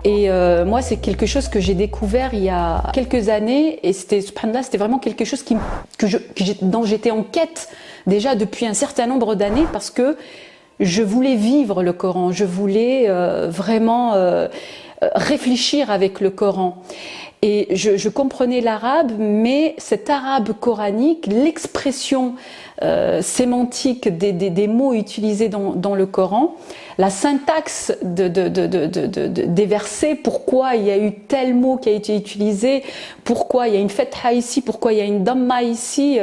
Et moi, c'est quelque chose que j'ai découvert il y a quelques années, et subhanallah, c'était vraiment quelque chose dont j'étais en quête déjà depuis un certain nombre d'années, parce que je voulais vivre le Coran, je voulais vraiment réfléchir avec le Coran. Et je comprenais l'arabe, mais cet arabe coranique, l'expression sémantique des mots utilisés dans le Coran, la syntaxe des versets, pourquoi il y a eu tel mot qui a été utilisé, pourquoi il y a une fatha ici, pourquoi il y a une damma ici,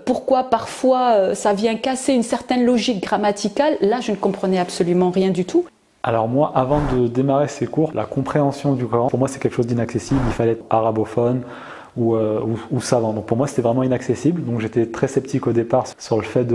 pourquoi parfois ça vient casser une certaine logique grammaticale, là je ne comprenais absolument rien du tout. Alors moi, avant de démarrer ces cours, la compréhension du Coran, pour moi c'est quelque chose d'inaccessible, il fallait être arabophone ou savant. Donc pour moi c'était vraiment inaccessible, donc j'étais très sceptique au départ sur le fait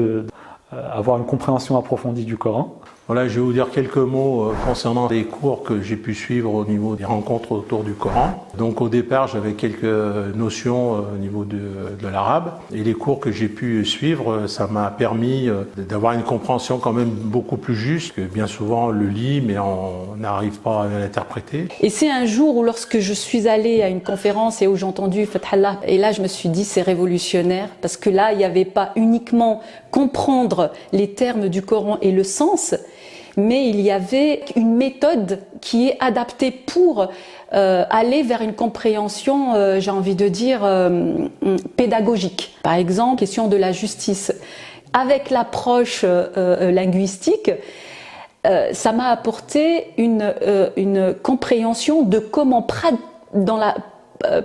d'avoir une compréhension approfondie du Coran. Voilà, je vais vous dire quelques mots concernant les cours que j'ai pu suivre au niveau des rencontres autour du Coran. Donc au départ, j'avais quelques notions au niveau de l'arabe. Et les cours que j'ai pu suivre, ça m'a permis d'avoir une compréhension quand même beaucoup plus juste, que bien souvent on le lit, mais on n'arrive pas à l'interpréter. Et c'est un jour où lorsque je suis allée à une conférence et où j'ai entendu Fathallah, et là je me suis dit c'est révolutionnaire, parce que là il n'y avait pas uniquement comprendre les termes du Coran et le sens, mais il y avait une méthode qui est adaptée pour aller vers une compréhension, j'ai envie de dire, pédagogique. Par exemple, question de la justice. Avec l'approche linguistique, ça m'a apporté une compréhension de comment,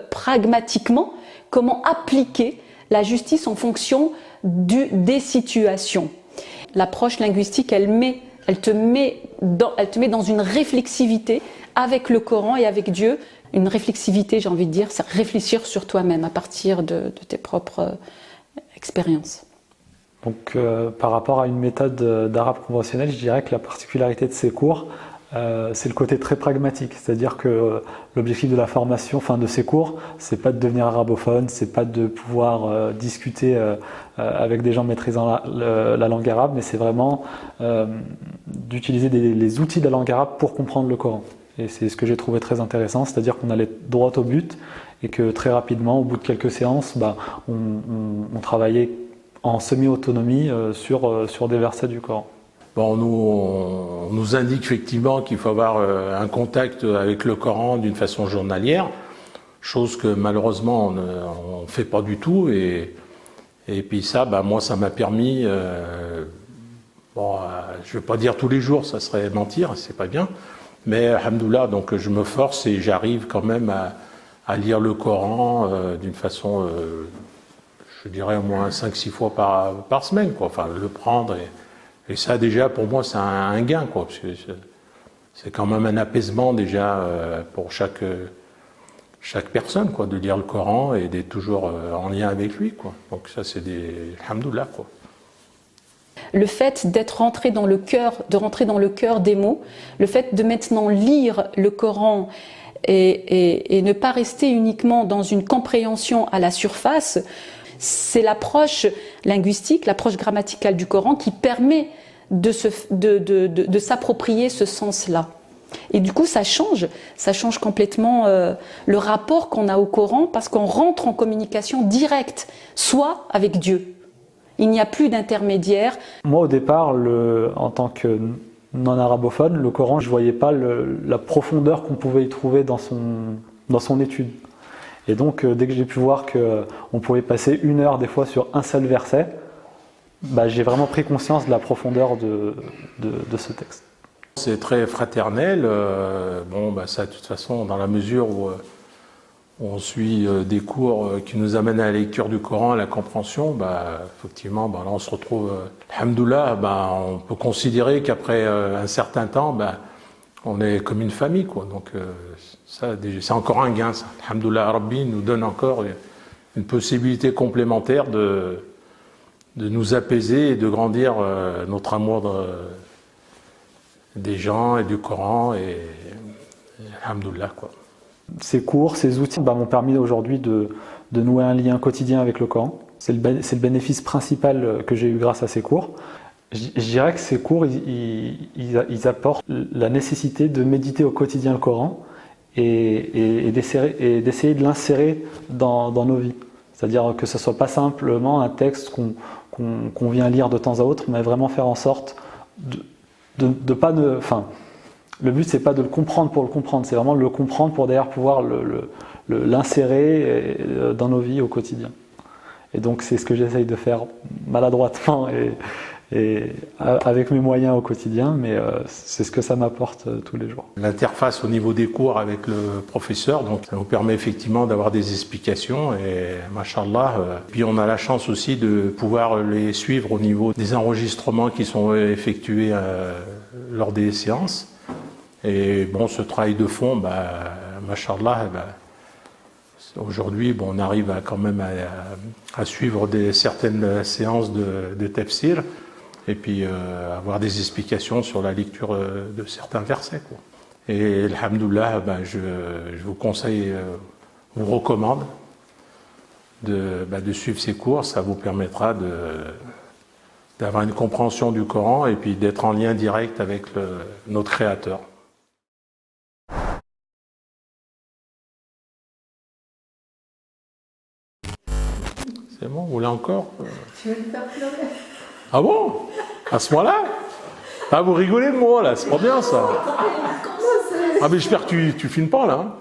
pragmatiquement, comment appliquer la justice en fonction des situations. L'approche linguistique, elle te met dans une réflexivité avec le Coran et avec Dieu. Une réflexivité, j'ai envie de dire, c'est réfléchir sur toi-même à partir de tes propres expériences. Donc par rapport à une méthode d'arabe conventionnelle, je dirais que la particularité de ces cours, c'est le côté très pragmatique, c'est-à-dire que l'objectif de la formation, enfin de ces cours, c'est pas de devenir arabophone, c'est pas de pouvoir discuter avec des gens maîtrisant la langue arabe, mais c'est vraiment d'utiliser les outils de la langue arabe pour comprendre le Coran. Et c'est ce que j'ai trouvé très intéressant, c'est-à-dire qu'on allait droit au but et que très rapidement, au bout de quelques séances, on travaillait en semi-autonomie sur des versets du Coran. Bon, on nous indique effectivement qu'il faut avoir un contact avec le Coran d'une façon journalière, chose que malheureusement on ne fait pas du tout. Et puis ça, moi ça m'a permis, je ne vais pas dire tous les jours, ça serait mentir, c'est pas bien, mais alhamdoulilah, donc je me force et j'arrive quand même à lire le Coran d'une façon, je dirais au moins 5-6 fois par semaine, quoi. Enfin le prendre et ça, déjà, pour moi, c'est un gain, quoi, parce que c'est quand même un apaisement, déjà, pour chaque personne, quoi, de lire le Coran et d'être toujours en lien avec lui, quoi. Donc ça, c'est alhamdoulilah, quoi. Le fait d'être rentré dans le cœur, de rentrer dans le cœur des mots, le fait de maintenant lire le Coran et ne pas rester uniquement dans une compréhension à la surface, c'est l'approche linguistique, l'approche grammaticale du Coran qui permet de s'approprier ce sens-là. Et du coup, ça change complètement le rapport qu'on a au Coran, parce qu'on rentre en communication directe, soit avec Dieu. Il n'y a plus d'intermédiaire. Moi, au départ, en tant que non-arabophone, le Coran, je ne voyais pas la profondeur qu'on pouvait y trouver dans son étude. Et donc, dès que j'ai pu voir qu'on pouvait passer 1 heure des fois sur un seul verset, j'ai vraiment pris conscience de la profondeur de ce texte. C'est très fraternel. Ça, de toute façon, dans la mesure où on suit des cours qui nous amènent à la lecture du Coran, à la compréhension, effectivement, là, on se retrouve, alhamdoulilah, on peut considérer qu'après un certain temps, on est comme une famille, quoi. Donc ça, c'est encore un gain, ça. Alhamdoulilah, Rabbi nous donne encore une possibilité complémentaire de nous apaiser et de grandir notre amour des gens et du Coran, et alhamdoulilah, quoi. Ces cours, ces outils m'ont permis aujourd'hui de nouer un lien quotidien avec le Coran. C'est le bénéfice principal que j'ai eu grâce à ces cours. Je dirais que ces cours, ils apportent la nécessité de méditer au quotidien le Coran et d'essayer de l'insérer dans nos vies. C'est-à-dire que ce ne soit pas simplement un texte qu'on vient lire de temps à autre, mais vraiment faire en sorte de pas de... Enfin, le but, c'est pas de le comprendre pour le comprendre, c'est vraiment de le comprendre pour d'ailleurs pouvoir l'insérer dans nos vies au quotidien. Et donc, c'est ce que j'essaye de faire maladroitement et avec mes moyens au quotidien, mais c'est ce que ça m'apporte tous les jours. L'interface au niveau des cours avec le professeur, donc ça nous permet effectivement d'avoir des explications et machallah. Puis on a la chance aussi de pouvoir les suivre au niveau des enregistrements qui sont effectués lors des séances. Et bon, ce travail de fond, machallah, aujourd'hui, bon, on arrive quand même à suivre certaines séances de tafsir et puis avoir des explications sur la lecture de certains versets, quoi. Et alhamdoulilah, je vous conseille, vous recommande de suivre ces cours. Ça vous permettra d'avoir une compréhension du Coran et puis d'être en lien direct avec notre Créateur. C'est bon, vous voulez encore? Tu veux me faire pleurer? Ah bon? À ce moment-là? Ah, vous rigolez de moi, là, c'est pas bien, ça. Ah, mais j'espère que tu filmes pas, là. Hein.